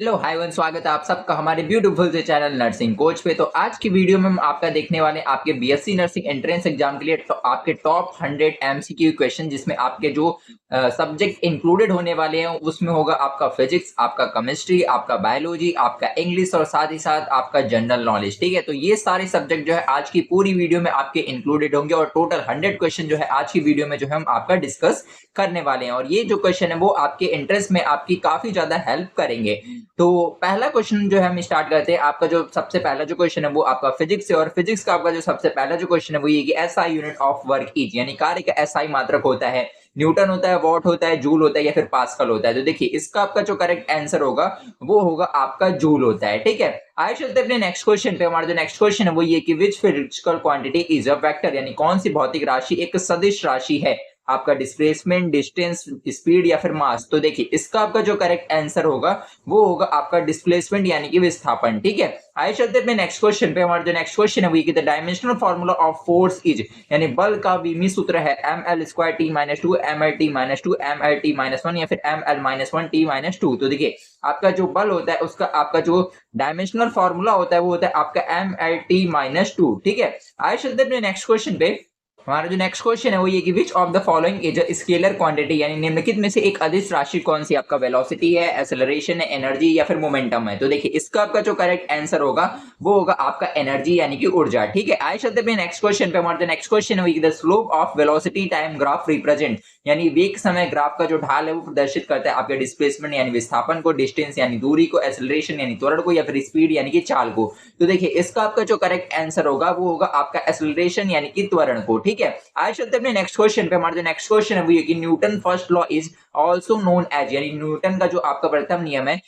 Hello hi one, स्वागत है आप सबका हमारे ब्यूटीफुल से चैनल नर्सिंग कोच पे। तो आज की वीडियो में हम आपका देखने वाले हैं आपके बीएससी नर्सिंग एंट्रेंस एग्जाम के लिए आपके टॉप 100 एमसीक्यू क्वेश्चन, जिसमें आपके जो सब्जेक्ट इंक्लूडेड होने वाले हैं उसमें होगा आपका फिजिक्स, आपका केमिस्ट्री, आपका बायोलॉजी, आपका इंग्लिश और साथ ही साथ आपका जनरल नॉलेज। ठीक है, तो ये सारे सब्जेक्ट जो है आज की पूरी वीडियो में आपके इंक्लूडेड होंगे और टोटल 100 क्वेश्चन जो है आज की वीडियो में जो है हम आपका डिस्कस करने वाले हैं। और ये जो क्वेश्चन है वो आपके इंटरेस्ट में आपकी काफी ज्यादा हेल्प करेंगे। तो पहला क्वेश्चन जो है हम स्टार्ट करते हैं। आपका जो सबसे पहला जो क्वेश्चन है वो आपका फिजिक्स से, और फिजिक्स का आपका जो सबसे पहला जो क्वेश्चन है वो ये कि SI unit of work is, यानी कार्य का एसआई मात्रक होता है, न्यूटन होता है, वॉट होता है, जूल होता है या फिर पास्कल होता है। तो देखिए इसका आपका जो करेक्ट आंसर होगा वो होगा आपका जूल होता है। ठीक है, आइए चलते हैं अपने नेक्स्ट क्वेश्चन पे। हमारा जो नेक्स्ट क्वेश्चन है वो ये कि which physical quantity is a vector, यानी कौन सी भौतिक राशि एक सदिश राशि है। आपका डिस्प्लेसमेंट, डिस्टेंस, स्पीड या फिर मास। तो देखिए इसका आपका जो करेक्ट आंसर होगा वो होगा आपका डिस्प्लेसमेंट यानी कि विस्थापन। ठीक है, आइए चलते हैं अपने नेक्स्ट क्वेश्चन पे। हमारा जो नेक्स्ट क्वेश्चन है वो the dimensional formula of force is, यानी बल का विमीय सूत्र है ml²t-2 mlt-2 mlt-1 या फिर ml-1t-2। तो देखिए आपका जो बल होता है उसका आपका जो डायमेंशनल फार्मूला होता है वो होता है आपका mlt-2। ठीक है, आइए चलते हैं अपने नेक्स्ट क्वेश्चन पे। हमारा जो नेक्स्ट क्वेश्चन है वो ये कि which of the following is a scalar quantity, यानी निम्नलिखित में से एक अदिश राशि कौन सी। आपका वेलोसिटी है, एक्सेलरेशन है, एनर्जी या फिर मोमेंटम है। तो देखिए इसका आपका जो करेक्ट आंसर होगा वो होगा आपका एनर्जी यानी कि ऊर्जा। ठीक है, आइए चलते हैं नेक्स्ट क्वेश्चन पे। हमारा जो नेक्स्ट क्वेश्चन है the slope of velocity time graph represent, यानी वेग समय ग्राफ का जो ढाल है वो प्रदर्शित करता है आपके डिस्प्लेसमेंट यानी विस्थापन को, डिस्टेंस यानी दूरी को, एक्सेलरेशन यानी त्वरण को या फिर स्पीड यानी कि चाल को। तो देखिए इसका आपका जो करेक्ट आंसर होगा वो होगा आपका एक्सेलरेशन यानी कि त्वरण को। ठीक है, आज चलते हैं अपने नेक्स्ट क्वेश्चन पे। हमारा जो नेक्स्ट क्वेश्चन है वो ये कि Newton first law is also known as, यानी न्यूटन का जो आपका प्रथम नियम है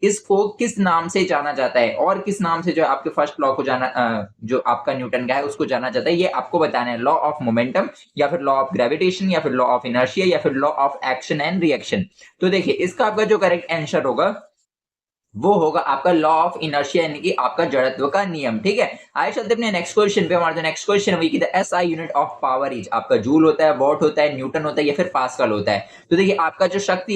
इसको किस नाम से जाना जाता है, और किस नाम से जो आपके फर्स्ट लॉ को जो आपका न्यूटन का है उसको जाना जाता है, ये आपको बताना है। लॉ ऑफ मोमेंटम या फिर लॉ ऑफ ग्रेविटेशन या फिर लॉ ऑफ इनर्शिया या फिर law of action and reaction. तो देखिए इसका आपका जो करेक्ट आंसर होगा वो होगा आपका लॉ ऑफ इनर्शिया यानी कि आपका जड़त्व का नियम। ठीक है, आइए चलते हैं अपने नेक्स्ट क्वेश्चन पे। हमारा जो नेक्स्ट क्वेश्चन है वो कि the SI unit of power is, आपका जूल होता है, वॉट होता है, न्यूटन होता है या फिर पास्कल होता है। तो देखिए आपका जो शक्ति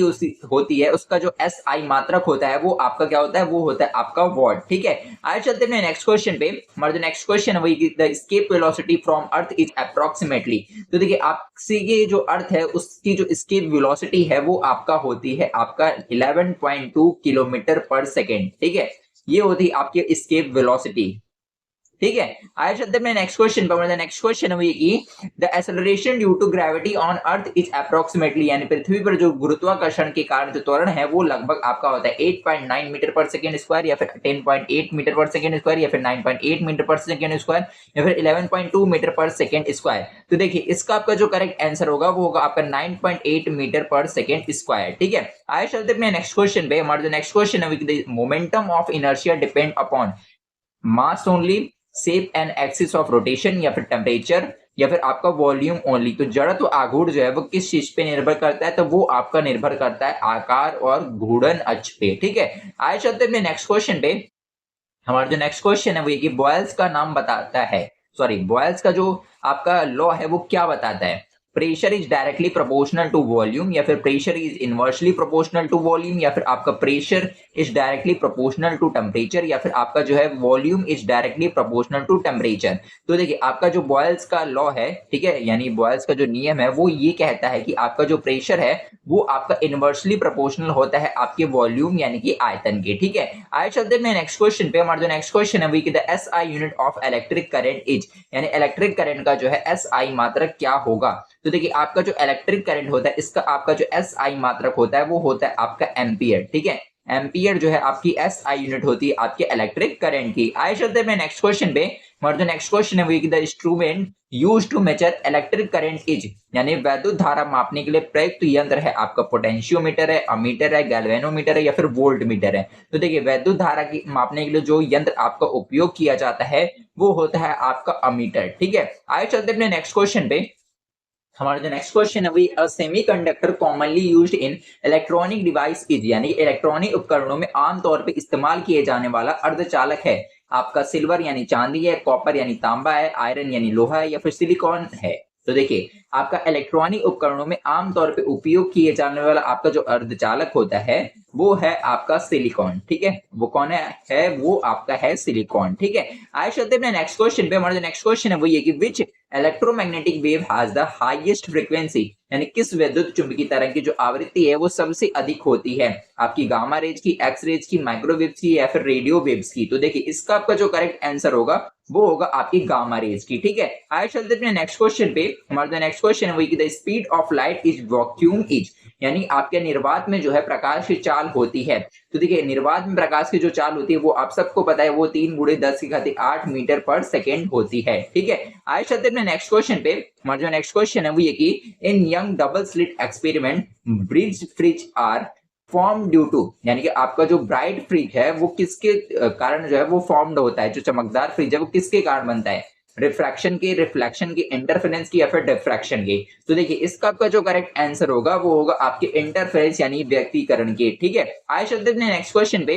होती है उसका जो एसआई मात्रक होता है वो आपका क्या होता है, वो होता है आपका वॉट। ठीक है, आइए चलते हैं अपने नेक्स्ट क्वेश्चन पे। हमारा जो नेक्स्ट क्वेश्चन है वो कि the escape velocity from earth is approximately. तो देखिए आपसे ये जो अर्थ है उसकी जो एस्केप वेलोसिटी है वो आपका होती है आपका 11.2 किलोमीटर पर सेकेंड। ठीक है, ये होती है आपकी एस्केप वेलोसिटी। ठीक है, आइए चलते हैं नेक्स्ट क्वेश्चन पर। नेक्स्ट क्वेश्चन है कि the acceleration due to gravity on earth is approximately, यानी पृथ्वी पर जो गुरुत्वाकर्षण के कारण जो त्वरण है वो लगभग आपका होता है 8.9 मीटर पर सेकंड स्क्वायर या फिर 10.8 मीटर पर सेकंड स्क्वायर या फिर 9.8 मीटर पर सेकंड स्क्वायर या फिर 11.2 मीटर पर सेकंड स्क्वायर। तो देखिए इसका आपका जो करेक्ट आंसर होगा वो होगा आपका 9.8 मीटर पर सेकंड स्क्वायर। ठीक है, आइए चलते हैं नेक्स्ट क्वेश्चन पे। हमारा जो नेक्स्ट क्वेश्चन है the momentum of inertia depend upon mass only, shape and axis of rotation या फिर टेम्परेचर या फिर आपका वॉल्यूम ओनली। तो जड़त्व आघूर्ण जो है वो किस चीज पे निर्भर करता है, तो वो आपका निर्भर करता है आकार और घूर्णन अक्ष पे। ठीक है, आइए चलते हैं नेक्स्ट क्वेश्चन पे। हमारा जो नेक्स्ट क्वेश्चन है वो ये कि बॉयल्स का नाम बताता है, सॉरी बॉयल्स का जो आपका लॉ है वो क्या बताता है। Pressure is directly proportional to volume या फिर pressure is inversely proportional to volume या फिर आपका pressure is directly proportional to temperature या फिर आपका जो है volume is directly proportional to temperature. तो देखिए आपका जो बॉयल्स का लॉ है, ठीक है, यानी बॉयल्स का जो नियम है वो ये कहता है कि आपका जो प्रेशर है वो आपका इनवर्सली प्रोपोर्शनल होता है आपके वॉल्यूम यानी कि आयतन के। ठीक है, आइए चलते हैं नेक्स्ट क्वेश्चन पे। हमारा जो नेक्स्ट क्वेश्चन है वो कि the SI unit of electric current is, यानी इलेक्ट्रिक करंट का जो है एसआई मात्रक क्या होगा। तो देखिए आपका जो इलेक्ट्रिक करंट होता है इसका आपका जो एसआई मात्रक होता है वो होता है आपका एम्पियर। ठीक है, एम्पियर जो है आपकी एसआई यूनिट होती है आपके इलेक्ट्रिक करंट की। आइए चलते हैं नेक्स्ट क्वेश्चन पे। हमारा जो नेक्स्ट क्वेश्चन है वो कि the instrument used to measure electric current is, यानी वैद्युत धारा मापने के लिए प्रयुक्त यंत्र है आपका पोटेंशियोमीटर है, अमीटर है, गैल्वेनोमीटर है या फिर वोल्ट मीटर है। तो देखिए वैद्युत धारा की मापने के लिए जो यंत्र आपका उपयोग किया जाता है वो होता है आपका अमीटर। ठीक है, आइए चलते हैं नेक्स्ट क्वेश्चन पे। हमारा जो नेक्स्ट क्वेश्चन है वही अ semiconductor commonly used in electronic device is, यानी इलेक्ट्रॉनिक उपकरणों में आमतौर पे इस्तेमाल किए जाने वाला अर्धचालक है आपका सिल्वर यानी चांदी है, कॉपर यानी तांबा है, आयरन यानी लोहा है या फिर सिलिकॉन है। तो देखिए आपका इलेक्ट्रॉनिक उपकरणों में आमतौर पे उपयोग किए जाने वाला आपका जो अर्धचालक होता है वो है आपका सिलिकॉन, ठीक है। वो कौन है वो आपका है सिलिकॉन, ठीक है। आइए चलते हैं नेक्स्ट क्वेश्चन पे। हमारा जो नेक्स्ट क्वेश्चन है वो ये कि which electromagnetic wave has the highest frequency, यानी किस विद्युत चुंबकीय तरंग की जो आवृत्ति है वो सबसे अधिक होती है, आपकी गामा रेज की, एक्स रेज की, माइक्रोवेव्स की या फिर रेडियो वेव्स की। तो देखिए इसका आपका जो करेक्ट आंसर होगा वो होगा आपकी गामा रेज की, ठीक है। आइए चलते हैं नेक्स्ट क्वेश्चन पे। हमारा जो नेक्स्ट क्वेश्चन है वो कि the speed of light is vacuum is, यानी आपके निर्वात में जो है प्रकाश की चाल होती है। तो देखिए निर्वात में प्रकाश की जो चाल होती है वो आप सबको पता है वो 3 × 10⁸ मीटर पर सेकेंड होती है, ठीक है। आइए चलते हैं नेक्स्ट क्वेश्चन पे। हमारा जो नेक्स्ट क्वेश्चन है वो ये कि in Young double slit experiment bright fringe are form due to, यानी कि आपका जो ब्राइट फ्रिज है वो किसके कारण जो है वो फॉर्म्ड होता है, जो चमकदार फ्रिज है वो किसके कारण बनता है, रिफ्रैक्शन के, रिफ्लेक्शन के, इंटरफेरेंस की या फिर डिफ्रैक्शन के। तो देखिए इसका आपका जो करेक्ट आंसर होगा वो होगा आपके इंटरफेरेंस यानी व्यक्तिकरण के, ठीक है। आइए चलते हैं नेक्स्ट क्वेश्चन पे।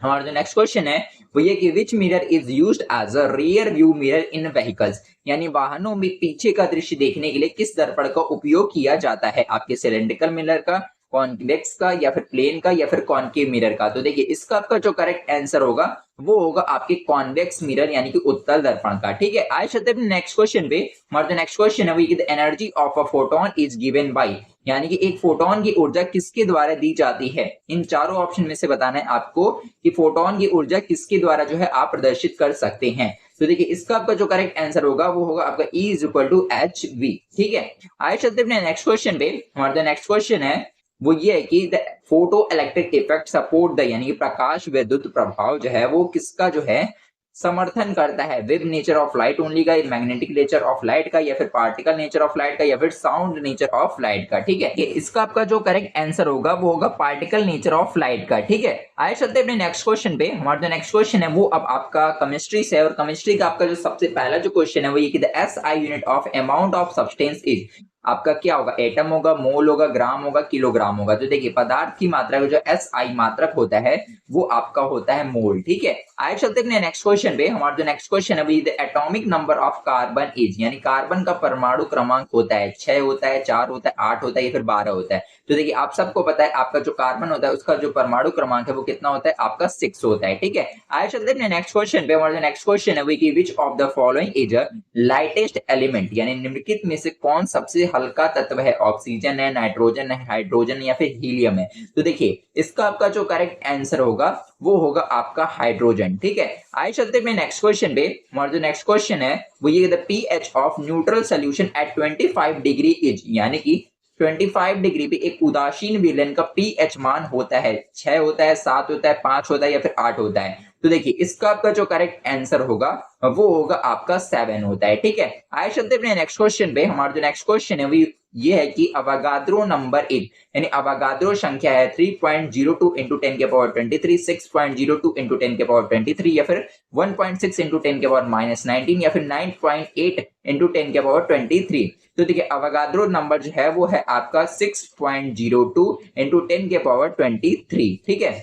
हमारा जो नेक्स्ट क्वेश्चन है वो ये कि which mirror is used as a rear view mirror in vehicles, यानी वाहनों में पीछे का दृश्य देखने के लिए किस दर्पण का उपयोग किया जाता है, आपके सिलेंड्रिकल मिरर का, कॉन्वेक्स का या फिर प्लेन का या फिर कॉनकेव मिरर का। तो देखिए इसका आपका जो करेक्ट आंसर होगा वो होगा आपके कॉन्वेक्स मिरर यानी कि उत्तल दर्पण का, ठीक है। आइए चलते हैं नेक्स्ट क्वेश्चन पे। हमारा जो नेक्स्ट क्वेश्चन है वो ये कि the energy of a photon is given by, यानी कि एक फोटोन की ऊर्जा किसके द्वारा दी जाती है। इन चारों ऑप्शन में से बताना है आपको कि फोटोन की ऊर्जा किसके द्वारा जो है आप प्रदर्शित कर सकते हैं। तो देखिए इसका आपका जो करेक्ट आंसर होगा वो होगा आपका E = hv, ठीक है। आइए चलते हैं नेक्स्ट क्वेश्चन पे। हमारा जो नेक्स्ट क्वेश्चन है वो ये है कि the photo electric effect support the, यानी कि प्रकाश विद्युत प्रभाव जो है वो किसका जो है समर्थन करता है, wave nature of light only का, मैग्नेटिक नेचर ऑफ लाइट का या फिर पार्टिकल नेचर ऑफ लाइट का या फिर साउंड नेचर ऑफ लाइट का, ठीक है। इसका आपका जो करेक्ट आंसर होगा वो होगा पार्टिकल नेचर ऑफ लाइट का, ठीक है। आइए चलते हैं अपने नेक्स्ट क्वेश्चन पे। हमारा जो नेक्स्ट क्वेश्चन है वो अब आपका केमिस्ट्री से है और केमिस्ट्री का आपका जो सबसे पहला जो क्वेश्चन है वो ये कि the SI unit of amount of substance is, आपका क्या होगा, एटम होगा, मोल होगा, ग्राम होगा, किलोग्राम होगा। तो देखिए पदार्थ की मात्रा का जो SI मात्रक होता है वो आपका होता है मोल, ठीक है। आइए चलते हैं नेक्स्ट क्वेश्चन पे। हमारा जो नेक्स्ट क्वेश्चन है वो the atomic number of carbon is, यानी कार्बन का परमाणु क्रमांक होता है 6 होता है, 4 होता है, 8 होता है या फिर 12 होता है। तो देखिए आप सबको पता है आपका जो कार्बन होता है उसका जो परमाणु क्रमांक है वो कितना होता है, आपका 6 होता है, ठीक है। आइए चलते हैं नेक्स्ट क्वेश्चन पे। हमारा जो नेक्स्ट क्वेश्चन है वो कि which of the following is a lightest element, यानी निम्नलिखित में से कौन सबसे हल्का तत्व है, ऑक्सीजन है, नाइट्रोजन है, हाइड्रोजन या फिर हीलियम है। तो देखिए इसका आपका जो करेक्ट आंसर होगा वो होगा आपका हाइड्रोजन, ठीक है। आइए चलते हैं नेक्स्ट क्वेश्चन पे। हमारा जो नेक्स्ट क्वेश्चन है वो ये the pH of neutral solution at 25 degree is, यानी कि 25 डिग्री पे एक उदासीन विलयन का पीएच मान होता है, 6 होता है, 7 होता है, 5 होता है या फिर 8 होता है। तो देखिए इसका आपका जो करेक्ट आंसर होगा वो होगा आपका 7 होता है, ठीक है। आइए चलते हैं नेक्स्ट क्वेश्चन पे। हमारा जो नेक्स्ट क्वेश्चन है वो ये है कि अवागाद्रो नंबर इज, यानी अवागाद्रो संख्या है 3.02 × 10⁻23, 6.02 × 10⁻23 या फिर 1.6 × 10⁻19 या फिर 9.8 × 10⁻23। तो देखिए अवागाद्रो नंबर जो है वो है आपका 6.02 × 10⁻23, ठीक है।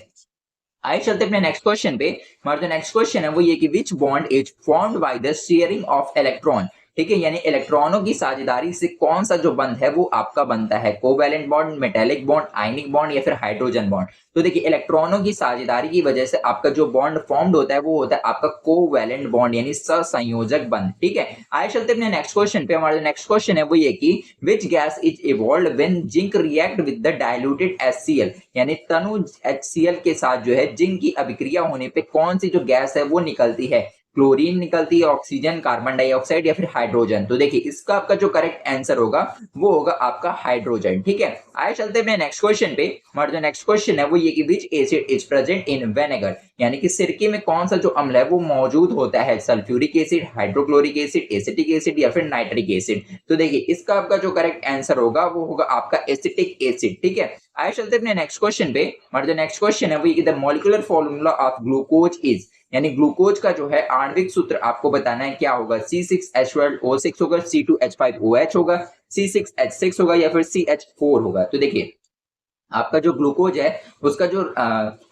आइए चलते अपने नेक्स्ट क्वेश्चन पे। हमारा जो नेक्स्ट क्वेश्चन है वो ये कि विच bond is formed by the sharing of electron, ठीक है, यानी इलेक्ट्रॉनों की साझेदारी से कौन सा जो बंध है वो आपका बनता है, covalent bond, metallic bond, ionic bond या फिर हाइड्रोजन बॉन्ड। तो देखिए इलेक्ट्रॉनों की साझेदारी की वजह से आपका जो बॉन्ड फॉर्म्ड होता है वो होता है आपका कोवैलेंट बॉन्ड यानी सहसंयोजक बंध, ठीक है। आइए चलते अपने नेक्स्ट क्वेश्चन पे। हमारा नेक्स्ट क्वेश्चन है वो ये कि which gas is evolved when zinc react with the diluted HCl, यानी तनु HCl के साथ जो है जिंक की अभिक्रिया होने पे कौन सी जो गैस है वो निकलती है, क्लोरीन निकलती है, ऑक्सीजन, कार्बन डाइऑक्साइड या फिर हाइड्रोजन। तो देखिए इसका आपका जो करेक्ट आंसर होगा वो होगा आपका हाइड्रोजन, ठीक है। आइए चलते हैं नेक्स्ट क्वेश्चन पे। हमारा जो नेक्स्ट क्वेश्चन है वो ये कि विच acid is present in vinegar, यानी कि सिरके में कौन सा जो अम्ल है वो मौजूद होता है, sulphuric acid, hydrochloric acid, acetic acid या फिर नाइट्रिक एसिड। तो देखिए इसका आपका जो करेक्ट आंसर होगा वो होगा आपका एसिटिक एसिड, ठीक है। आइए चलते हैं नेक्स्ट क्वेश्चन पे। हमारा जो नेक्स्ट क्वेश्चन है वो ये कि the molecular formula of glucose is, यानी ग्लूकोज का जो है आणविक सूत्र आपको बताना है क्या होगा, C6H12O6 होगा, C2H5OH होगा, C6H6 होगा या फिर CH4 होगा। तो देखिए आपका जो ग्लूकोज है उसका जो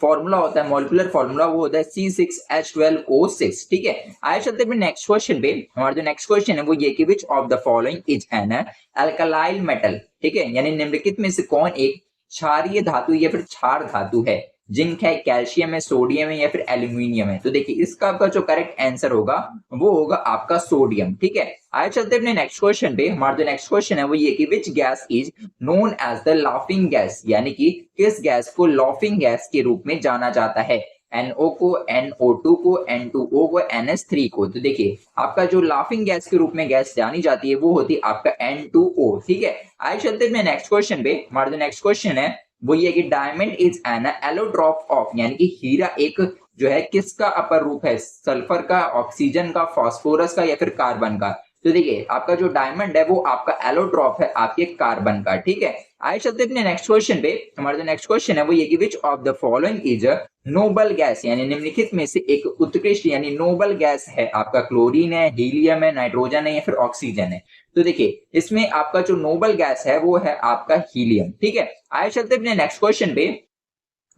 फॉर्मूला होता है, मॉलिक्यूलर फॉर्मूला, वो होता है C6H12O6। ठीक है, आइए चलते हैं नेक्स्ट क्वेश्चन पे। हमारा जो नेक्स्ट क्वेश्चन है वो ये कि which of the following is an अल्कलाइल मेटल। ठीक है, यानी निम्नलिखित में से कौन एक क्षारीय धातु या फिर क्षार धातु है। जिंक है, कैल्शियम है, सोडियम है या फिर एल्यूमिनियम है। तो देखिए इसका आपका जो करेक्ट आंसर होगा वो होगा आपका सोडियम। ठीक है, आइए चलते हैं अपने नेक्स्ट क्वेश्चन पे। हमारा जो नेक्स्ट क्वेश्चन है वो ये कि which gas is known as the laughing gas, यानी कि किस गैस को लाफिंग गैस के रूप में जाना जाता है। NO को, NO2 को, N2O को, NH3 को। तो देखिए आपका जो लाफिंग गैस के रूप में गैस जानी जाती है वो होती है आपका N2O। ठीक है, आइए चलते हैं नेक्स्ट क्वेश्चन पे। हमारा जो नेक्स्ट क्वेश्चन है वो ये कि diamond is an allotrope of, यानी कि हीरा एक जो है किसका अपर रूप है, सल्फर का, ऑक्सीजन का, फास्फोरस का या फिर कार्बन का। तो देखिए आपका जो डायमंड है वो आपका एलोट्रॉप है आपके कार्बन का। ठीक है, आइए चलते हैं अपने नेक्स्ट क्वेश्चन पे। हमारा जो नेक्स्ट क्वेश्चन है वो ये कि which of the following is a noble gas, यानी निम्नलिखित में से एक उत्कृष्ट यानी नोबल गैस है। आपका क्लोरीन है, हीलियम है, नाइट्रोजन है या फिर ऑक्सीजन है। तो देखिए इसमें आपका जो नोबल गैस है वो है आपका हीलियम। ठीक है, आइए चलते हैं अपने नेक्स्ट क्वेश्चन पे।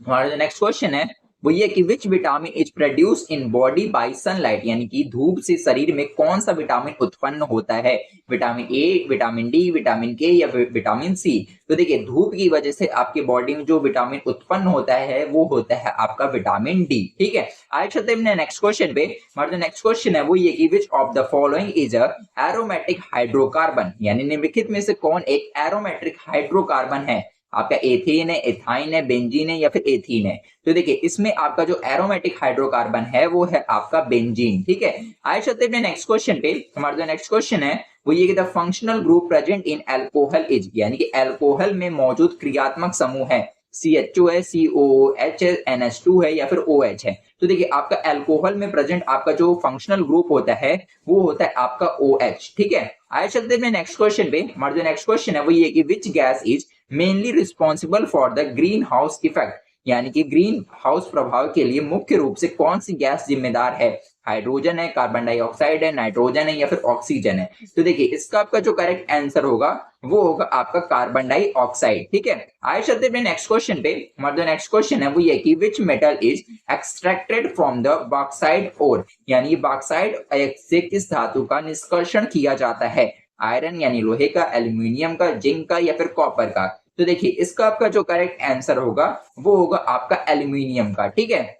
हमारा जो नेक्स्ट क्वेश्चन है वो ये कि which vitamin is produce in body by sunlight, यानी कि धूप से शरीर में कौन सा विटामिन उत्पन्न होता है। Vitamin A, vitamin D, vitamin के या विटामिन सी। तो देखिए धूप की वजह से आपके बॉडी में जो विटामिन उत्पन्न होता है वो होता है आपका विटामिन डी। ठीक है, आइए चलते हैं नेक्स्ट क्वेश्चन पे। हमारा जो नेक्स्ट क्वेश्चन है वो ये कि which of the following is a aromatic hydrocarbon, यानी निम्नलिखित में से कौन एक एरोमेटिक हाइड्रोकार्बन है। आपका एथेन है, एथाइन है, बेंजीन है या फिर एथीन है। तो देखिए इसमें आपका जो एरोमेटिक हाइड्रोकार्बन है वो है आपका बेंजीन। ठीक है, आइए चलते हैं नेक्स्ट क्वेश्चन पे। हमारा जो नेक्स्ट क्वेश्चन है वो ये कि the functional group present in alcohol is, यानी कि अल्कोहल में मौजूद क्रियात्मक समूह है। CH2 है, COOH है, NH2 है या फिर OH है। तो देखिए आपका अल्कोहल में प्रेजेंट आपका जो फंक्शनल ग्रुप होता है वो होता है आपका OH। ठीक है, आइए चलते हैं नेक्स्ट क्वेश्चन पे। हमारा जो नेक्स्ट क्वेश्चन है वो ये कि which gas is mainly responsible for the green house effect, यानी कि ग्रीन हाउस प्रभाव के लिए मुख्य रूप से कौन सी गैस जिम्मेदार है। हाइड्रोजन है, कार्बन डाइऑक्साइड है, नाइट्रोजन है या फिर ऑक्सीजन है। तो देखिए इसका आपका जो करेक्ट आंसर होगा वो होगा आपका कार्बन डाइऑक्साइड। ठीक है, आइए चलते हैं नेक्स्ट क्वेश्चन पे। हमारा जो नेक्स्ट क्वेश्चन है वो ये कि which metal is extracted from the bauxite ore, यानी बॉक्साइड से किस धातु का निष्कर्षण किया जाता है। आयरन यानी लोहे का, एल्यूमिनियम का, जिंक का या फिर कॉपर का। तो देखिए इसका आपका जो करेक्ट आंसर होगा वो होगा आपका एल्यूमिनियम का। ठीक है,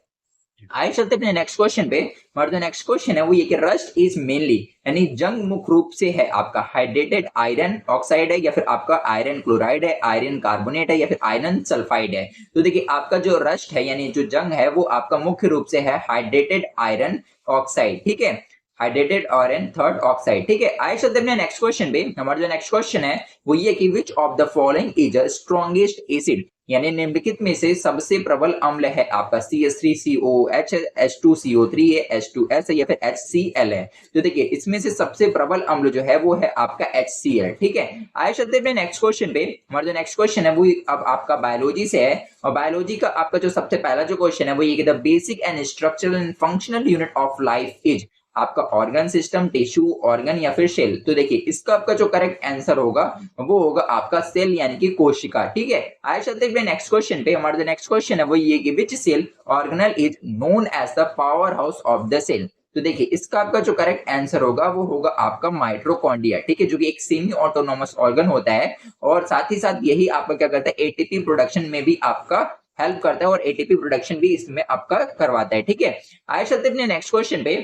आइए चलते अपने नेक्स्ट क्वेश्चन पे। हमारा जो नेक्स्ट क्वेश्चन है वो ये कि रस्ट इज मेनली, यानी जंग मुख्य रूप से है आपका हाइड्रेटेड आयरन ऑक्साइड है या फिर आपका आयरन क्लोराइड है, आयरन कार्बोनेट है या फिर आयरन सल्फाइड है। तो देखिए आपका जो रस्ट है यानी जो जंग है वो आपका मुख्य रूप से है हाइड्रेटेड आयरन ऑक्साइड। ठीक है, हाइड्रेटेड आयरन थर्ड ऑक्साइड। ठीक है, आइए चलते हैं नेक्स्ट क्वेश्चन पे। हमारा जो नेक्स्ट क्वेश्चन है वो ये कि which of the following is a strongest acid, यानी निम्नलिखित में से सबसे प्रबल अम्ल है आपका CH3COOH, H2CO3 है, H2S है या फिर HCl है। तो देखिए इसमें से सबसे प्रबल अम्ल जो है वो है आपका HCl। ठीक है, आइए चलते हैं नेक्स्ट क्वेश्चन पे। हमारा जो नेक्स्ट क्वेश्चन है वो अब आपका बायोलॉजी से है और बायोलॉजी का आपका जो सबसे पहला जो क्वेश्चन है वो ये कि the basic and structural and functional unit of life is आपका ऑर्गन सिस्टम, टिश्यू, ऑर्गन या फिर सेल। तो देखिए इसका आपका जो करेक्ट आंसर होगा वो होगा आपका सेल यानी कि कोशिका। ठीक है, आइए चलते हैं नेक्स्ट क्वेश्चन पे। हमारा जो नेक्स्ट क्वेश्चन है वो ये कि which cell organelle is known as the power house of the cell. तो देखिए इसका आपका जो करेक्ट आंसर होगा वो होगा आपका माइटोकॉन्ड्रिया। ठीक है, जो कि एक सेमी ऑटोनोमस ऑर्गन होता है और साथ ही साथ यही आपका क्या करता है एटीपी प्रोडक्शन में भी आपका हेल्प करता है और एटीपी प्रोडक्शन भी इसमें आपका करवाता है। ठीक है, आइए चलते हैं नेक्स्ट क्वेश्चन पे।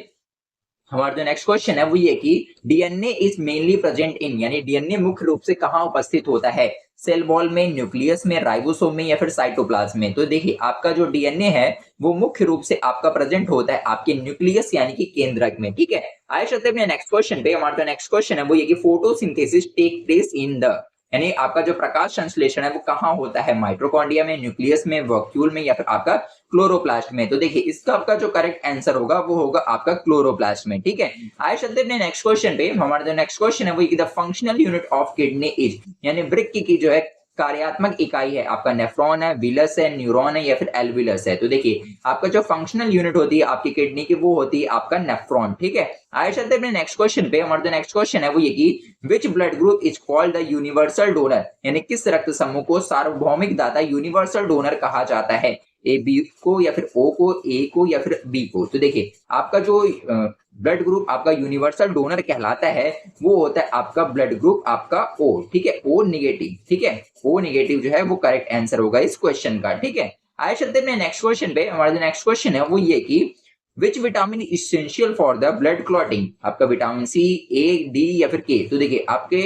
हमारा जो नेक्स्ट क्वेश्चन है वो ये कि DNA is mainly present in, यानी डीएनए मुख्य रूप से कहाँ उपस्थित होता है। सेल वॉल में, न्यूक्लियस में, राइबोसोम में या फिर साइटोप्लाज्म में। तो देखिए आपका जो डीएनए है वो मुख्य रूप से आपका प्रेजेंट होता है आपके न्यूक्लियस यानी कि केंद्रक में। ठीक है, आइए चलते हैं नेक्स्ट क्वेश्चन पे। हमारा जो नेक्स्ट क्वेश्चन है वो ये कि photosynthesis take place in the, यानी आपका जो प्रकाश संश्लेषण है वो कहाँ होता है। माइटोकॉन्ड्रिया में, न्यूक्लियस में, वैक्यूल में या फिर आपका क्लोरोप्लास्ट में। तो देखिए इसका आपका जो करेक्ट आंसर होगा वो होगा आपका क्लोरोप्लास्ट में। ठीक है, आइए चलते हैं नेक्स्ट क्वेश्चन पे। हमारा जो नेक्स्ट क्वेश्चन है वो the functional unit of kidney is, यानी वृक्क की जो है कार्यात्मक इकाई है आपका नेफ्रॉन है, विलस है, न्यूरॉन है या फिर एल्विलस है। तो देखिए आपका जो फंक्शनल यूनिट होती है आपकी किडनी की वो होती है आपका नेफ्रॉन, ठीक है। आइए चलते हैं अपने नेक्स्ट क्वेश्चन पे। हमारा जो नेक्स्ट क्वेश्चन है वो ये कि which blood group is called the universal donor, यानी किस रक्त समूह को सार्वभौमिक दाता यूनिवर्सल डोनर कहा जाता है, ए बी को या फिर ओ को, ए को या फिर बी को। तो देखिए आपका जो ब्लड ग्रुप आपका यूनिवर्सल डोनर कहलाता है वो होता है आपका ब्लड ग्रुप आपका ओ, ठीक है, ओ निगेटिव, ठीक है, ओ निगेटिव जो है वो करेक्ट आंसर होगा इस क्वेश्चन का, ठीक है। आइए चलते हैं नेक्स्ट क्वेश्चन पे। हमारा जो नेक्स्ट क्वेश्चन है वो ये कि which vitamin essential for the blood clotting, आपका विटामिन सी, ए, डी या फिर के। तो देखिए आपके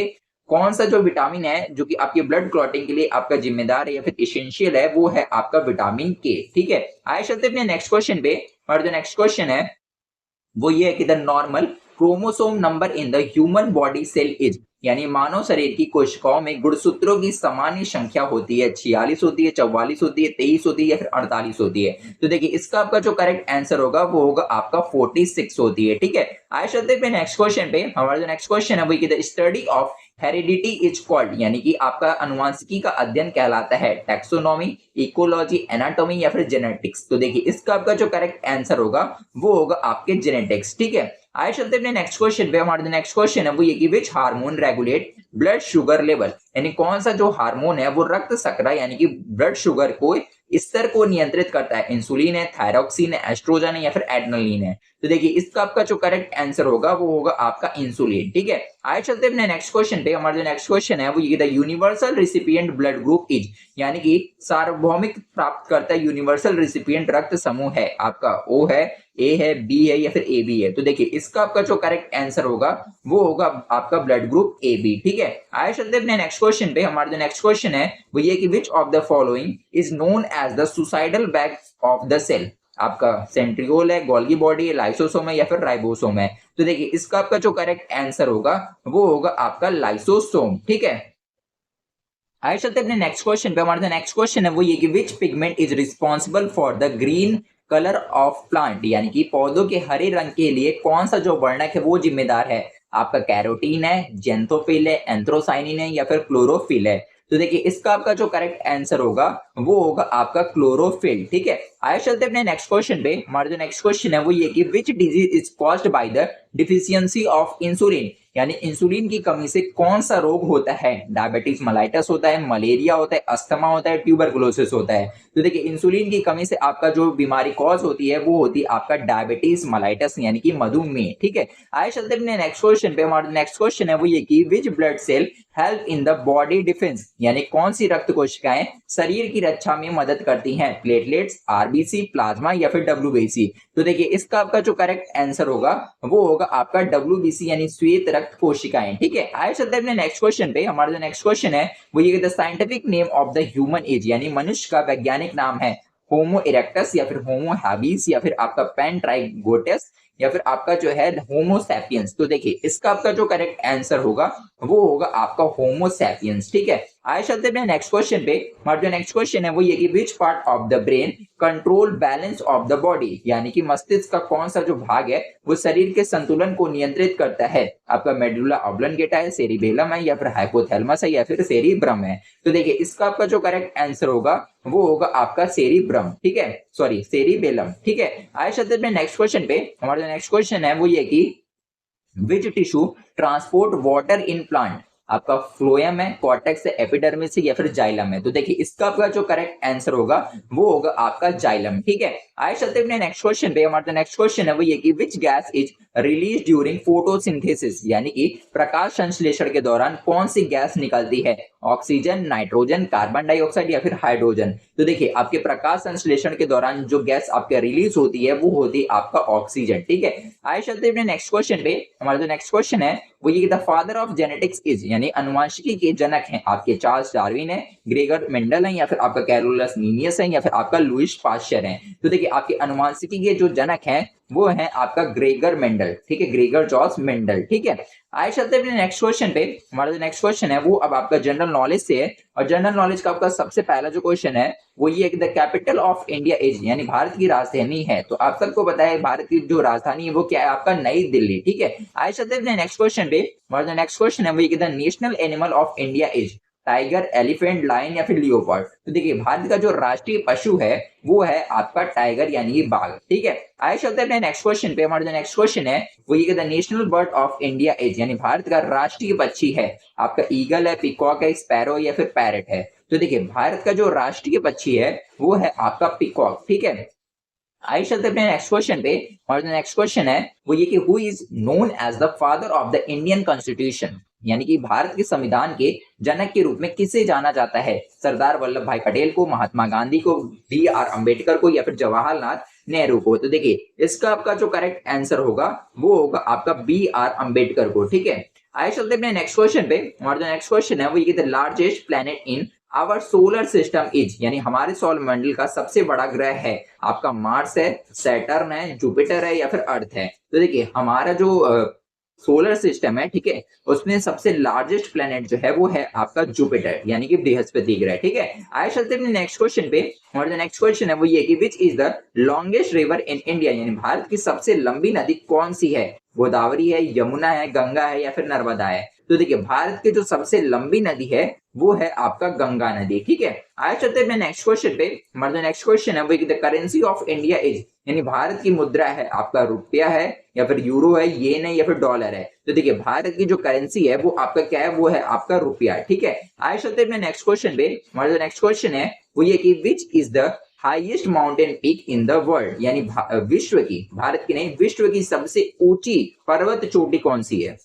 कौन सा जो विटामिन है जो कि आपके ब्लड क्लॉटिंग के लिए आपका जिम्मेदार है या फिर इसेंशियल है, वो है आपका विटामिन के, ठीक है। आइए चलते हैं अपने नेक्स्ट क्वेश्चन पे। और जो नेक्स्ट क्वेश्चन है वो ये है कि the normal chromosome number in the human body cell is, यानी मानव शरीर की कोशिकाओं में गुणसूत्रों की सामान्य संख्या होती है 46 होती है, 44 होती है, 23 होती है या फिर 48 होती है। तो देखिए इसका आपका जो करेक्ट आंसर होगा वो होगा आपका 46 होती है, ठीक है। आइए चलते हैं नेक्स्ट क्वेश्चन पे। हमारा जो नेक्स्ट क्वेश्चन है वो कि the study of heredity is called, यानी कि आपका अनुवांशिकी का अध्ययन कहलाता है टैक्सोनॉमी, इकोलॉजी, एनाटॉमी या फिर जेनेटिक्स। तो देखिए इसका आपका जो करेक्ट आंसर होगा वो होगा आपके जेनेटिक्स, ठीक है। आइए चलते हैं नेक्स्ट क्वेश्चन पे। हमारा जो नेक्स्ट क्वेश्चन है वो ये कि which hormone regulate blood sugar level, यानी कौन सा जो हार्मोन है वो रक्त शर्करा यानी कि ब्लड शुगर को स्तर को नियंत्रित करता है। इंसुलिन है, थायरोक्सिन है, एस्ट्रोजन है या फिर एड्रेनलिन है। तो देखिए इसका आपका जो करेक्ट आंसर होगा वो होगा आपका इंसुलिन, ठीक है। आइए चलते हैं अपने नेक्स्ट क्वेश्चन पे। हमारा जो नेक्स्ट क्वेश्चन है वो ये the universal recipient blood group is, यानी कि सार्वभौमिक प्राप्तकर्ता यूनिवर्सल रिसिपिएंट रक्त समूह है आपका ओ है, ए है, बी है या फिर ए बी है। तो देखिए इसका आपका जो करेक्ट आंसर होगा वो होगा आपका ब्लड ग्रुप ए बी, ठीक है। आइए चलते हैं अपने नेक्स्ट क्वेश्चन पे। हमारा जो नेक्स्ट क्वेश्चन है वो ये कि which of the following is known as the suicidal bag of the cell, आपका सेंट्रियोल है, गोल्गी बॉडी है, लाइसोसोम है या फिर राइबोसोम है। तो देखिए इसका आपका जो करेक्ट आंसर होगा वो होगा आपका लाइसोसोम, ठीक है। आइए चलते हैं अपने नेक्स्ट क्वेश्चन पे। हमारा नेक्स्ट क्वेश्चन है वो ये कि which pigment is responsible for the green colour of plant, यानी कि पौधों के हरे रंग के लिए कौन सा जो वर्णक है वो जिम्मेदार है, आपका कैरोटीन है, जेंथोफिल है, एंथ्रोसाइनिन है या फिर क्लोरोफिल है। तो देखिए इसका आपका जो करेक्ट आंसर होगा वो होगा आपका क्लोरोफिल, ठीक है। आइए चलते हैं अपने नेक्स्ट क्वेश्चन पे। हमारा जो नेक्स्ट क्वेश्चन है वो ये कि which disease is caused by the deficiency of insulin, यानी इंसुलिन की कमी से कौन सा रोग होता है, डायबिटीज मेलाइटस होता है, मलेरिया होता है, अस्थमा होता है, ट्यूबरकुलोसिस होता है। तो देखिए इंसुलिन की कमी से आपका जो बीमारी कॉज होती है वो होती है आपका डायबिटीज मेलाइटस यानी कि मधुमेह, ठीक है। आइए चलते हैं नेक्स्ट क्वेश्चन पे। हमारा नेक्स्ट क्वेश्चन है वो ये कि which blood cell help in the body defence, यानी कौन सी रक्त कोशिकाएं शरीर की रक्षा में मदद करती हैं, प्लेटलेट्स, आरबीसी, प्लाज्मा या फिर डब्ल्यूबीसी। तो देखिए इसका आपका जो करेक्ट आंसर होगा वो होगा आपका डब्ल्यूबीसी यानी श्वेत रक्त कोशिकाएं, ठीक है। आइए चलते हैं अपने नेक्स्ट क्वेश्चन पे। हमारा जो नेक्स्ट क्वेश्चन है वो ये the scientific name of the human is, यानी मनुष्य का वैज्ञानिक नाम है होमो इरेक्टस या फिर होमो हैबिस या फिर आपका पेंट्राइगोटस या फिर आपका जो है होमो सैपियंस। तो देखिए इसका आपका जो करेक्ट आंसर होगा वो होगा आपका होमो सैपियंस, ठीक है। आइए चलते हैं नेक्स्ट क्वेश्चन पे। हमारा जो नेक्स्ट क्वेश्चन है वो ये कि which part of the brain control balance of the body, यानी कि मस्तिष्क का कौन सा जो भाग है वो शरीर के संतुलन को नियंत्रित करता है, आपका मेडुला ऑब्लंगेटा है, सेरिबेलम है या फिर हाइपोथैलेमस है या फिर सेरिब्रम है। तो देखिए इसका आपका जो करेक्ट आंसर होगा वो होगा आपका सेरिब्रम, ठीक है, सॉरी सेरिबेलम, ठीक है। आइए चलते हैं नेक्स्ट क्वेश्चन पे। हमारा जो नेक्स्ट क्वेश्चन है वो ये कि which tissue transport water in plant, आपका फ्लोएम है, कॉर्टेक्स है, एपिडर्मिस है या फिर जाइलम है। तो देखिए इसका आपका जो करेक्ट आंसर होगा वो होगा आपका जाइलम, ठीक है। आइए चलते हैं नेक्स्ट क्वेश्चन पे। हमारा नेक्स्ट क्वेश्चन है वो ये कि which gas is release during photosynthesis, यानी कि प्रकाश संश्लेषण के दौरान कौन सी गैस निकलती है, ऑक्सीजन, नाइट्रोजन, कार्बन डाइऑक्साइड या फिर हाइड्रोजन। तो देखिए आपके प्रकाश संश्लेषण के दौरान जो गैस आपके रिलीज होती है वो होती है आपका ऑक्सीजन, ठीक है। आइए चलते हैं नेक्स्ट क्वेश्चन पे। हमारा जो नेक्स्ट क्वेश्चन है वो ये the father of genetics is, यानी अनुवांशिकी के जनक हैं आपके चार्ल्स डार्विन है, ग्रेगर मेंडल है या फिर आपका कैरोलस लीनियस है या फिर आपका लुईस पाश्चर है। तो देखिए आपके अनुवांशिकी के जो जनक हैं वो है आपका ग्रेगर मेंडल, ठीक है, ग्रेगर जॉर्ज मेंडल, ठीक है। आइए चलते हैं नेक्स्ट क्वेश्चन पे। हमारा जो नेक्स्ट क्वेश्चन है वो अब आपका जनरल नॉलेज से है और जनरल नॉलेज का आपका सबसे पहला जो क्वेश्चन है वो ये कि the capital of India is, यानी भारत की राजधानी है। तो आप सबको पता है भारत की जो राजधानी है वो क्या है, आपका नई दिल्ली, ठीक है। आइए चलते हैं नेक्स्ट क्वेश्चन पे। हमारा जो नेक्स्ट क्वेश्चन है वो ये कि the national animal of India is, tiger, elephant, lion या फिर लियोपार्ड? तो देखिए भारत का जो राष्ट्रीय पशु है वो है आपका टाइगर यानी कि बाघ, ठीक है। आइए चलते हैं अपने नेक्स्ट क्वेश्चन पे। हमारा जो नेक्स्ट क्वेश्चन है वो ये the national bird of India is, यानी भारत का राष्ट्रीय पक्षी है आपका ईगल है, पिकॉक है, स्पैरो या फिर पैरट है? तो देखिए भारत का जो राष्ट्रीय पक्षी है वो है आपका पिकॉक, ठीक है। आइए चलते हैं अपने नेक्स्ट क्वेश्चन पे। और जो नेक्स्ट क्वेश्चन है वो ये कि who is known as the father of the Indian constitution, यानी कि भारत के संविधान के जनक के रूप में किसे जाना जाता है? सरदार वल्लभ भाई पटेल को, महात्मा गांधी को, बी आर अम्बेडकर को या फिर जवाहरलाल नेहरू को? तो देखिए इसका आपका जो करेक्ट आंसर होगा वो होगा आपका बी आर अम्बेडकर को, ठीक है। आइए चलते हैं अपने नेक्स्ट क्वेश्चन पे। और जो नेक्स्ट क्वेश्चन है वो ये the largest planet in our solar system is, यानी हमारे सौर मंडल का सबसे बड़ा ग्रह है आपका मार्स है, सैटर्न है, जुपिटर है या फिर अर्थ है? तो देखिए हमारा जो सोलर सिस्टम है, ठीक है, उसमें सबसे लार्जेस्ट प्लेनेट जो है वो है आपका जुपिटर यानी कि बृहस्पति ग्रह, ठीक है। आइए चलते हैं नेक्स्ट क्वेश्चन पे। और जो नेक्स्ट क्वेश्चन है वो ये कि which is the longest river in India, यानी भारत की सबसे लंबी नदी कौन सी है? गोदावरी है, यमुना है, गंगा है या फिर नर्मदा है? तो देखिए भारत की जो सबसे लंबी नदी है वो है आपका गंगा नदी, ठीक है। आइए चलते हैं नेक्स्ट क्वेश्चन पे। हमारा जो नेक्स्ट क्वेश्चन है वो the currency of India is, यानी भारत की मुद्रा है आपका रुपया है या फिर यूरो है, येन है या फिर डॉलर है? तो देखिए भारत की जो करेंसी है वो आपका क्या है? वो है आपका रुपया, ठीक है। आइए चलते हैं नेक्स्ट क्वेश्चन पे। हमारा जो नेक्स्ट क्वेश्चन है वो ये कि which is the highest mountain peak in the world, यानी विश्व की, भारत की नहीं, विश्व की सबसे ऊंची पर्वत चोटी कौन सी है?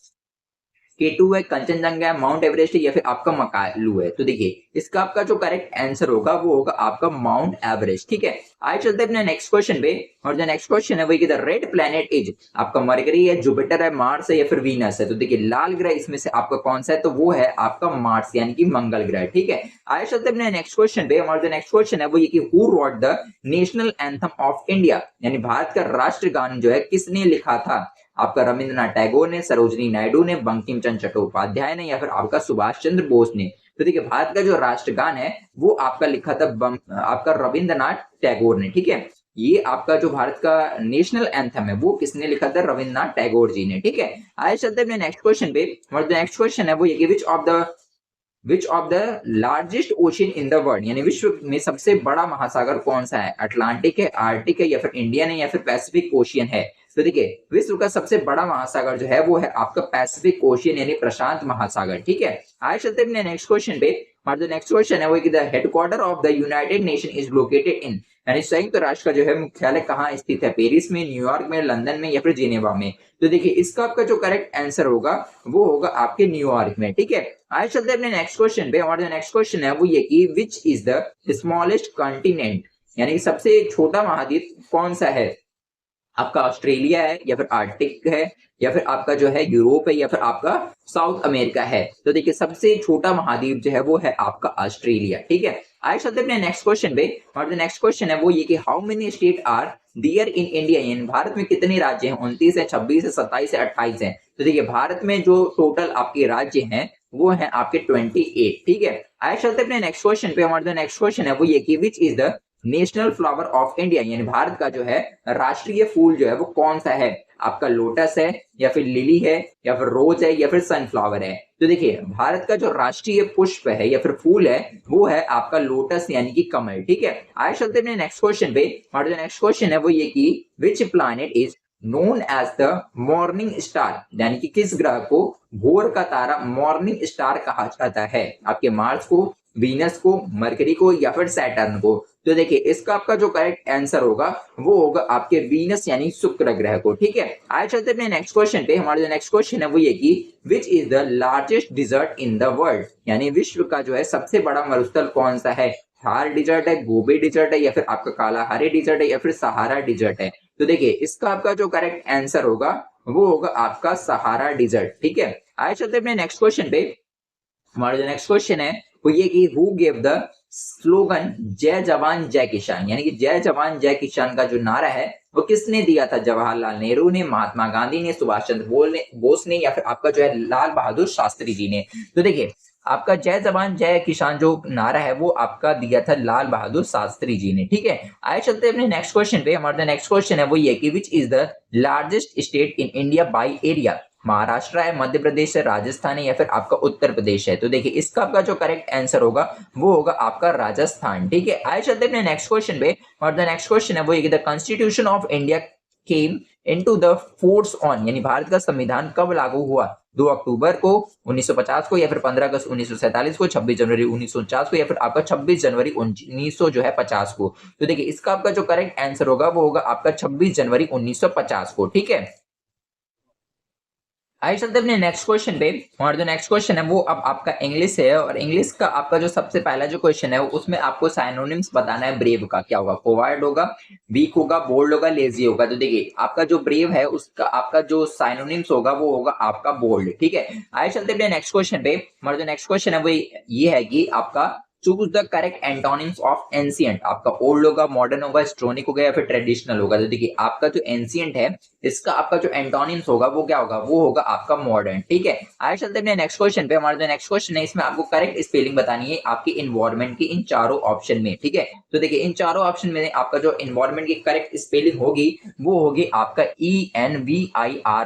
K2 है, कंचनजंगा है, माउंट एवरेस्ट है या फिर आपका मकालू है? तो देखिए इसका आपका जो करेक्ट आंसर होगा वो होगा आपका माउंट एवरेस्ट, ठीक है। आइए चलते हैं अपने नेक्स्ट क्वेश्चन पे। और जो नेक्स्ट क्वेश्चन है वो कि द रेड प्लेनेट इज आपका मरकरी है, जुपिटर है, मार्स है या फिर वीनस है? तो देखिए लाल ग्रह इसमें से आपका कौन सा है? तो वो है आपका मार्स यानी कि मंगल ग्रह, ठीक है। आइए चलते हैं अपने नेक्स्ट क्वेश्चन पे। हमारा जो नेक्स्ट क्वेश्चन है वो ये कि who rot the national anthem of India, यानी भारत का राष्ट्रगान जो है किसने लिखा था? आपका रविंद्रनाथ टैगोर ने, सरोजनी नायडू ने, बंकिम चंद्र चट्टोपाध्याय ने या फिर आपका सुभाष चंद्र बोस ने? तो देखिए भारत का जो राष्ट्रगान है वो आपका लिखा था आपका रविंद्रनाथ टैगोर ने, ठीक है। ये आपका जो भारत का नेशनल एंथम है वो किसने लिखा था? रविंद्रनाथ टैगोर जी ने, ठीक है। आइए चलते हैं नेक्स्ट क्वेश्चन पे। और नेक्स्ट क्वेश्चन है वो ये कि which of the largest ocean in the world, यानी विश्व में सबसे बड़ा महासागर कौन सा है? अटलांटिक है, आर्टिक है या फिर इंडियन है या फिर पैसिफिक ओशियन है? तो देखिए विश्व का सबसे बड़ा महासागर जो है वो है आपका पैसिफिक ओशियन यानी प्रशांत महासागर, ठीक है। आइए चलते हैं नेक्स्ट क्वेश्चन पे। हमारा जो नेक्स्ट क्वेश्चन है वो कि the headquarter of the United nation is located in, यानी संयुक्त राष्ट्र का जो है मुख्यालय कहाँ स्थित है? पेरिस में, न्यूयॉर्क में, लंदन में या फिर जिनेवा में? तो देखिए इसका आपका जो करेक्ट आंसर होगा वो होगा आपके न्यूयॉर्क में, ठीक है। आइए चलते हैं अपने नेक्स्ट क्वेश्चन पे। हमारा जो नेक्स्ट क्वेश्चन है वो ये कि which is the smallest continent, यानी सबसे छोटा महाद्वीप कौन सा है? आपका ऑस्ट्रेलिया है या फिर आर्कटिक है या फिर आपका जो है यूरोप है या फिर आपका साउथ अमेरिका है? तो देखिए सबसे छोटा महाद्वीप जो है वो है आपका ऑस्ट्रेलिया, ठीक है। आइए चलते हैं नेक्स्ट क्वेश्चन पे। और जो नेक्स्ट क्वेश्चन है वो ये कि how many state are there in India, यानी भारत में कितने राज्य हैं? 29 है, 26 है, 27 है, 28 है? तो देखिए भारत में जो टोटल आपके राज्य हैं वो है आपके 28, ठीक है। आइए चलते हैं नेक्स्ट क्वेश्चन पे। हमारा जो नेक्स्ट क्वेश्चन है वो ये कि which is the national flower of India, यानी भारत का जो है राष्ट्रीय फूल जो है वो कौन सा है? आपका लोटस है या फिर लिली है या फिर रोज है या फिर सनफ्लावर है? तो देखिए भारत का जो राष्ट्रीय पुष्प है या फिर फूल है वो है आपका लोटस यानी कि कमल, ठीक है। आइए चलते हैं नेक्स्ट क्वेश्चन पे। हमारा जो नेक्स्ट क्वेश्चन है वो ये कि which planet is known as the morning star, यानी कि किस ग्रह को भोर का तारा मॉर्निंग स्टार कहा जाता है? आपके मार्स को, वीनस को, मरकरी को या फिर सैटर्न को? तो देखिए इसका आपका जो करेक्ट आंसर होगा वो होगा आपके वीनस यानी शुक्र ग्रह को, ठीक है। आइए चलते हैं नेक्स्ट क्वेश्चन पे। हमारा जो नेक्स्ट क्वेश्चन है वो ये कि which is the largest desert in the world, यानी विश्व का जो है सबसे बड़ा मरुस्थल कौन सा है? थार डिजर्ट है, गोबी डिजर्ट है या फिर आपका कालाहारी डिजर्ट है या फिर सहारा डिजर्ट है? तो देखिए इसका आपका जो करेक्ट आंसर होगा वो होगा आपका सहारा डिजर्ट, ठीक है। आइए चलते हैं नेक्स्ट क्वेश्चन पे। हमारा जो नेक्स्ट क्वेश्चन है वो ये कि हु गेव द स्लोगन जय जवान जय किसान, यानी कि जय जवान जय किसान का जो नारा है वो किसने दिया था? जवाहरलाल नेहरू ने, महात्मा गांधी ने, सुभाष चंद्र बोस ने या फिर आपका जो है लाल बहादुर शास्त्री जी ने? तो देखिए आपका जय जवान जय किसान जो नारा है वो आपका दिया था लाल बहादुर शास्त्री जी ने, ठीक है। आइए चलते हैं अपने नेक्स्ट क्वेश्चन पे। हमारा नेक्स्ट क्वेश्चन है वो ये कि which is the largest state in India by area, Maharashtra है, मध्य प्रदेश है, राजस्थान है या फिर आपका उत्तर प्रदेश है। तो देखिए इसका आपका जो करेक्ट आंसर होगा वो होगा आपका राजस्थान। ठीक है, आइए चलते हैं नेक्स्ट क्वेश्चन पे। और द नेक्स्ट क्वेश्चन है वो ये, the constitution of India came into the force on, यानी भारत का संविधान कब लागू हुआ? 2 अक्टूबर को, 1950 को, या फिर 15 अगस्त 1947 को, 26 जनवरी 1949 को, या फिर आपका 26 जनवरी 1900 जो है 50 को। तो देखिए इसका आपका जो करेक्ट आंसर होगा वो होगा आपका 26 जनवरी 1950 को। ठीक है, आइए चलते अपने नेक्स्ट क्वेश्चन पे। और जो नेक्स्ट क्वेश्चन है वो अब आपका इंग्लिश है, और इंग्लिश का आपका जो सबसे पहला जो क्वेश्चन है उसमें आपको साइनोनिम्स बताना है ब्रेव का। क्या होगा? कोवार्ड होगा, वीक होगा, बोल्ड होगा, लेजी होगा। तो देखिए आपका जो ब्रेव है उसका आपका जो साइनोनिम्स होगा वो होगा आपका बोल्ड। ठीक है, आइए चलते अपने नेक्स्ट क्वेश्चन पे। हमारा जो नेक्स्ट क्वेश्चन है वो ये है कि आपका choose the correct antonyms of ancient. आपका ओल्ड होगा, मॉडर्न होगा, हिस्टोरिक होगा या फिर ट्रेडिशनल होगा। तो देखिए आपका जो एंशिएंट है इसका आपका जो एंटोनिम्स होगा वो क्या होगा? वो होगा आपका मॉडर्न। ठीक है, आगे चलते हैं नेक्स्ट क्वेश्चन पे। हमारा जो नेक्स्ट क्वेश्चन है इसमें आपको करेक्ट स्पेलिंग बतानी है आपकी इन्वायरमेंट की इन चारों ऑप्शन में। ठीक है, तो देखिए इन चारों ऑप्शन में आपका जो इन्वायरमेंट की करेक्ट स्पेलिंग होगी वो होगी आपका ENVIRONMENT।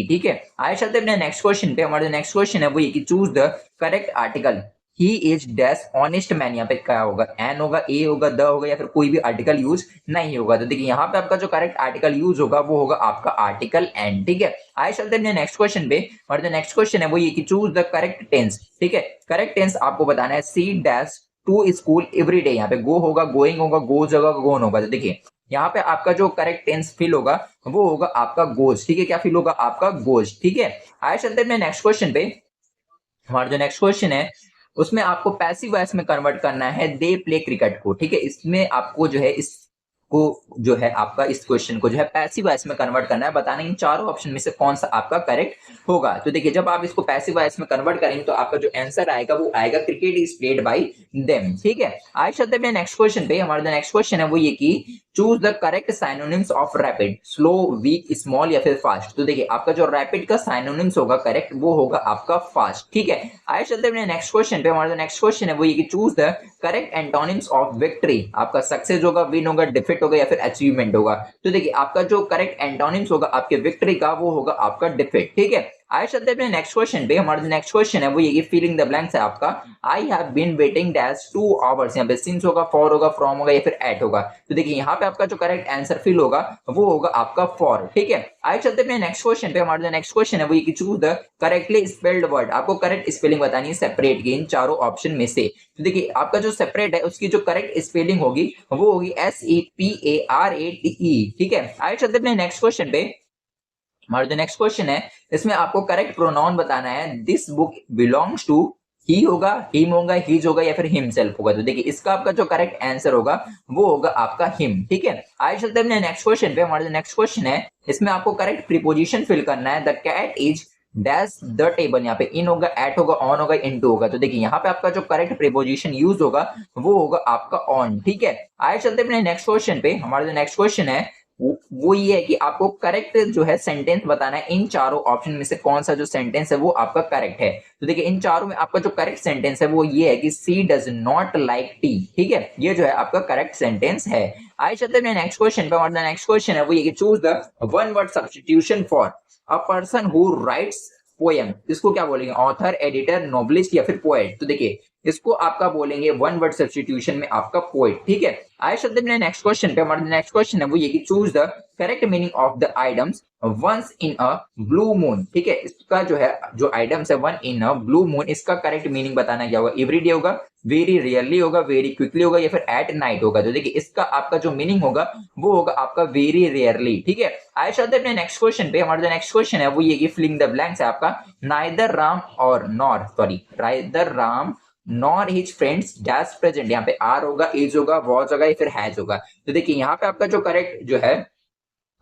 ठीक है, आगे चलते हैं नेक्स्ट क्वेश्चन पे। हमारा जो नेक्स्ट क्वेश्चन है वो ये कि choose the correct article. He is dash honest man, यहाँ पे क्या होगा? एन होगा, ए होगा, द होगा या फिर कोई भी आर्टिकल यूज नहीं होगा। तो देखिए यहाँ पे आपका जो करेक्ट आर्टिकल यूज होगा वो होगा आपका आर्टिकल एन। ठीक है, आइए चलते हैं नेक्स्ट क्वेश्चन पे। और जो नेक्स्ट क्वेश्चन है वो ये कि चूज द करेक्ट टेंस। ठीक है, करेक्ट टेंस आपको बताना है she dash to school every day. यहाँ पे गो होगा, गोइंग होगा, गोज होगा, गोन होगा। तो देखिए यहाँ पे आपका जो करेक्ट टेंस फिल होगा वो होगा आपका गोज। ठीक है, क्या फिल होगा? आपका गोज। ठीक है, आइए चलते हैं नेक्स्ट क्वेश्चन पे। हमारा जो नेक्स्ट क्वेश्चन है उसमें आपको पैसिव वॉइस में कन्वर्ट करना है दे प्ले क्रिकेट को। ठीक है, इसमें आपको जो है इसको जो है आपका इस क्वेश्चन को जो है पैसिव वॉइस में कन्वर्ट करना है। बताना इन चारों ऑप्शन में से कौन सा आपका करेक्ट होगा। तो देखिए जब आप इसको पैसिव वॉइस में कन्वर्ट करेंगे तो आपका जो आंसर आएगा वो आएगा cricket is played by them. ठीक है, आज चलते हैं नेक्स्ट क्वेश्चन पे। हमारा जो नेक्स्ट क्वेश्चन है वो ये कि choose the correct synonyms of rapid, slow, weak, small या फिर फास्ट। तो देखिए आपका जो रैपिड का साइनोनिम्स होगा करेक्ट वो होगा आपका फास्ट। ठीक है, आइए चलते हैं नेक्स्ट क्वेश्चन पे। हमारा जो नेक्स्ट क्वेश्चन है वो ये कि choose the correct antonyms of victory. आपका सक्सेस होगा, विन होगा, डिफीट होगा या फिर अचीवमेंट होगा। तो देखिए आपका जो करेक्ट एंटोनिम्स होगा आपके विक्ट्री का वो होगा आपका डिफीट। ठीक है, आइए चलते हैं नेक्स्ट क्वेश्चन पे। हमारा जो नेक्स्ट क्वेश्चन है वो ये फिलिंग द ब्लैंक्स है आपका। I have been waiting dash 2 hours. यहाँ पे सिंस होगा, फॉर होगा, फ्रॉम होगा या फिर एट होगा। तो देखिए यहाँ पे आपका जो करेक्ट आंसर फिल होगा वो होगा आपका फॉर। ठीक है, आइए चलते हैं नेक्स्ट क्वेश्चन पे। हमारा जो नेक्स्ट क्वेश्चन है वो ये कि choose the correctly spelled word. आपको करेक्ट स्पेलिंग बतानी है सेपरेट की इन चारों ऑप्शन में से। तो देखिए आपका जो सेपरेट है उसकी जो करेक्ट स्पेलिंग होगी वो होगी SEPARATE। ठीक है, आइए चलते हैं नेक्स्ट क्वेश्चन पे। हमारा जो नेक्स्ट क्वेश्चन है इसमें आपको करेक्ट प्रोनाउन बताना है। दिस बुक बिलोंग्स टू, ही होगा, हिम होगा, हिज होगा या फिर हिमसेल्फ होगा। तो देखिए इसका आपका जो करेक्ट आंसर होगा वो होगा आपका हिम। ठीक है, आइए चलते हैं अपने नेक्स्ट क्वेश्चन पे। हमारा जो नेक्स्ट क्वेश्चन है इसमें आपको करेक्ट प्रीपोजिशन फिल करना है। The cat is dash the table. यहाँ पे इन होगा, एट होगा, ऑन होगा, इनटू होगा। तो देखिए यहाँ पे आपका जो करेक्ट प्रीपोजिशन यूज होगा वो होगा आपका ऑन। ठीक है, आइए चलते हैं अपने नेक्स्ट क्वेश्चन पे। हमारा जो नेक्स्ट क्वेश्चन है वो ये है कि आपको करेक्ट जो है सेंटेंस बताना है इन चारों ऑप्शन में से कौन सा जो सेंटेंस है वो आपका करेक्ट है। तो देखिए इन चारों में आपका जो करेक्ट सेंटेंस है वो ये है कि सी डज नॉट लाइक टी। ठीक है, ये जो है आपका करेक्ट सेंटेंस है। आइए चलते हैं नेक्स्ट क्वेश्चन पे। हमारा नेक्स्ट क्वेश्चन है वो ये कि choose the one word substitution for a person who rights poem. इसको क्या बोलेंगे? ऑथर, एडिटर, नोवेलिस्ट या फिर पोएट। तो देखिए इसको आपका बोलेंगे वन वर्ड सब्स्टिट्यूशन में आपका पोएट। ठीक है, आइए चलते हैं नेक्स्ट क्वेश्चन पे। हमारा नेक्स्ट क्वेश्चन है वो ये कि choose the correct meaning of the idioms once in a blue moon. ठीक है, इसका जो है जो आइटम्स है one in a blue moon, इसका करेक्ट मीनिंग बताना क्या होगा? एवरीडे होगा, वेरी रियरली होगा, वेरी क्विकली होगा या फिर एट नाइट होगा। तो देखिए इसका आपका जो मीनिंग होगा वो होगा आपका वेरी रेयरली। ठीक है, आइए चलते हैं नेक्स्ट क्वेश्चन पे। हमारा जो नेक्स्ट क्वेश्चन है वो ये कि फिलिंग द ब्लैंक्स है आपका। नाइदर राम और nor, sorry, neither Ram nor his friends dash present. यहाँ पे आर होगा, इज होगा, वॉज होगा या फिर हैज होगा। तो देखिए यहाँ पे आपका जो करेक्ट जो है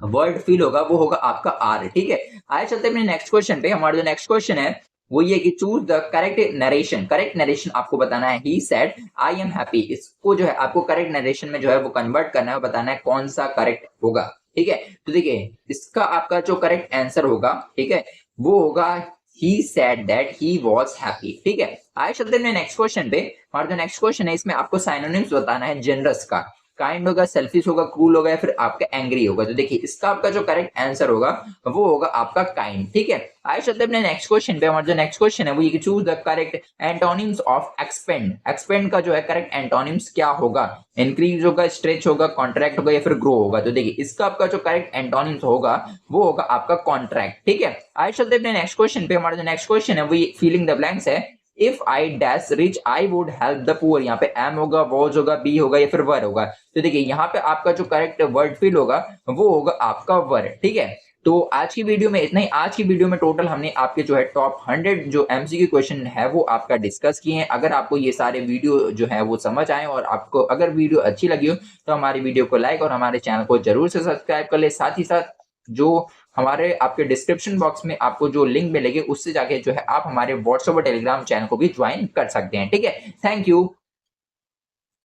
वर्ड फील होगा वो होगा आपका आर। ठीक है, आइए चलते हैं नेक्स्ट क्वेश्चन पे। हमारा जो नेक्स्ट क्वेश्चन है वो ये कि choose the correct narration. Correct narration आपको बताना है he said I am happy. इसको जो है आपको करेक्ट नरेशन में जो है वो कन्वर्ट करना है, बताना है कौन सा करेक्ट होगा। ठीक है, तो देखिए इसका आपका जो करेक्ट आंसर होगा, ठीक है, वो होगा he said that he was happy। ठीक है, आइए चलते हैं नेक्स्ट क्वेश्चन पे। और जो नेक्स्ट क्वेश्चन है इसमें आपको साइनोनिम्स बताना है जनरस का। काइंड होगा, सेल्फिश होगा, कूल होगा या फिर आपका एंग्री होगा। तो देखिए इसका आपका जो करेक्ट आंसर होगा वो होगा आपका काइंड। ठीक है, आइए चलते हैं अपने नेक्स्ट क्वेश्चन पे। हमारा जो नेक्स्ट क्वेश्चन है वो ये कि choose the correct antonyms of expand. Expand का जो है करेक्ट एंटोनिम्स क्या होगा? इंक्रीज होगा, स्ट्रेच होगा, कॉन्ट्रैक्ट होगा या फिर ग्रो होगा। तो देखिए इसका आपका जो करेक्ट एंटोनिम्स होगा वो होगा आपका कॉन्ट्रैक्ट। ठीक है, आइए चलते हैं अपने नेक्स्ट क्वेश्चन पे। हमारा जो नेक्स्ट क्वेश्चन है वो फिलिंग द ब्लैंक्स है। If I dash rich I would help the poor. यहाँ पे एम होगा, वॉज होगा, बी होगा या फिर वर होगा। तो देखिए यहाँ पे आपका जो करेक्ट वर्ड फिल होगा वो होगा आपका वर। ठीक है, तो आज की वीडियो में इतना ही। आज की वीडियो में टोटल हमने आपके जो है टॉप 100 जो एमसीक्यू क्वेश्चन है वो आपका डिस्कस किए हैं। अगर आपको ये सारे वीडियो जो है वो समझ आए और आपको अगर वीडियो अच्छी लगी हो तो हमारी वीडियो को लाइक और हमारे चैनल को जरूर से सब्सक्राइब कर ले। साथ ही साथ जो हमारे आपके डिस्क्रिप्शन बॉक्स में आपको जो लिंक मिलेगी उससे जाके जो है आप हमारे व्हाट्सएप और टेलीग्राम चैनल को भी ज्वाइन कर सकते हैं। ठीक है, थैंक यू।